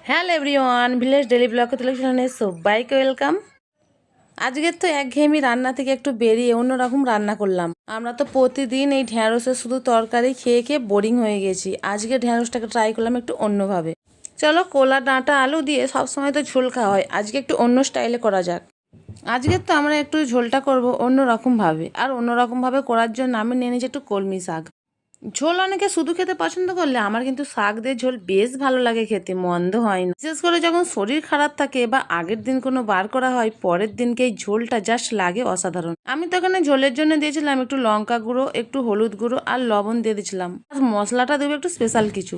Hello everyone, village daily blog টেলিভিশনে সবাইকে welcome. আজকে তো একঘেয়েমি রান্না থেকে একটু বেরিয়ে অন্যরকম রান্না করলাম। আমরা তো প্রতিদিন এই ঢ্যাঁড়সের শুধু তরকারি খেয়ে খেয়ে বোরিং হয়ে গেছি। আজকে ঢ্যাঁড়সটাকে ট্রাই করলাম একটু অন্যভাবে। চলো, কোলা ডাঁটা আলু দিয়ে সবসময় তো ঝোল খাওয়া হয়, আজকে একটু অন্য স্টাইলে করা যাক। আজকে তো আমরা একটু ঝোলটা করব অন্যরকমভাবে, আর অন্যরকমভাবে করার জন্য আমি নিয়ে নিয়েছি একটু কলমি শাক। ঝোল অনেকে শুধু খেতে পছন্দ করলে আমার কিন্তু শাক দিয়ে ঝোল বেশ ভালো লাগে, খেতে মন্দ হয় না। বিশেষ করে যখন শরীর খারাপ থাকে বা আগের দিন কোনো বার করা হয়, পরের দিনকে এই ঝোলটা জাস্ট লাগে অসাধারণ। আমি তো এখানে ঝোলের জন্য দিয়েছিলাম একটু লঙ্কা গুঁড়ো, একটু হলুদ গুঁড়ো আর লবণ দিয়ে দিয়েছিলাম। আর মশলাটা দেবো একটু স্পেশাল কিছু।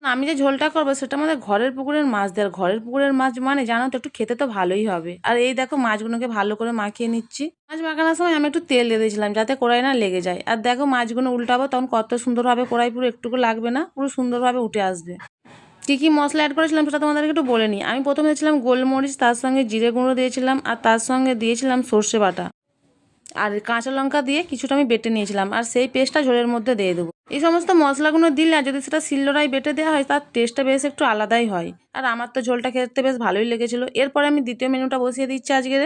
আমি যে ঝোলটা করবো সেটা আমাদের ঘরের পুকুরের মাছ দেওয়ার, ঘরের পুকুরের মাছ মানে জানো তো একটু খেতে তো ভালোই হবে। আর এই দেখো মাছগুলোকে ভালো করে মাখিয়ে নিচ্ছি। মাছ মাখানোর সময় আমি একটু তেল দিয়ে দিয়েছিলাম যাতে কড়াই না লেগে যায়। আর দেখো মাছগুলো উল্টাবো তখন কত সুন্দরভাবে কড়াই পুরো একটুকু লাগবে না, পুরো সুন্দরভাবে উঠে আসবে। কী কী মশলা অ্যাড করেছিলাম সেটা তোমাদেরকে একটু বলে নিই। আমি প্রথমে দিয়েছিলাম গোলমরিচ, তার সঙ্গে জিরে গুঁড়ো দিয়েছিলাম, আর তার সঙ্গে দিয়েছিলাম সর্ষে বাটা আর কাঁচা লঙ্কা দিয়ে কিছুটা আমি বেটে নিয়েছিলাম, আর সেই পেস্টটা ঝোলের মধ্যে দিয়ে দেবো। এই সমস্ত মশলাগুলো দিলে আর যদি সেটা শিলনোড়ায় বেটে দেওয়া হয় তার টেস্টটা বেশ একটু আলাদাই হয়। আর আমার তো ঝোলটা খেতে বেশ ভালোই লেগেছিলো। এরপরে আমি দ্বিতীয় মেনুটা বসিয়ে দিচ্ছি আজকের।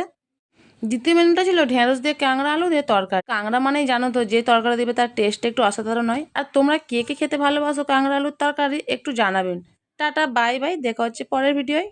দ্বিতীয় মেনুটা ছিল ঢেঁড়স দিয়ে কাঁকড়া আলু দিয়ে তরকারি। কাঁকড়া মানেই জানো তো যে তরকারি দেবে তার টেস্ট একটু অসাধারণ হয়। আর তোমরা কে কে খেতে ভালোবাসো কাঁকড়া আলুর তরকারি একটু জানাবেন। টাটা, বাই বাই, দেখা হচ্ছে পরের ভিডিওয়।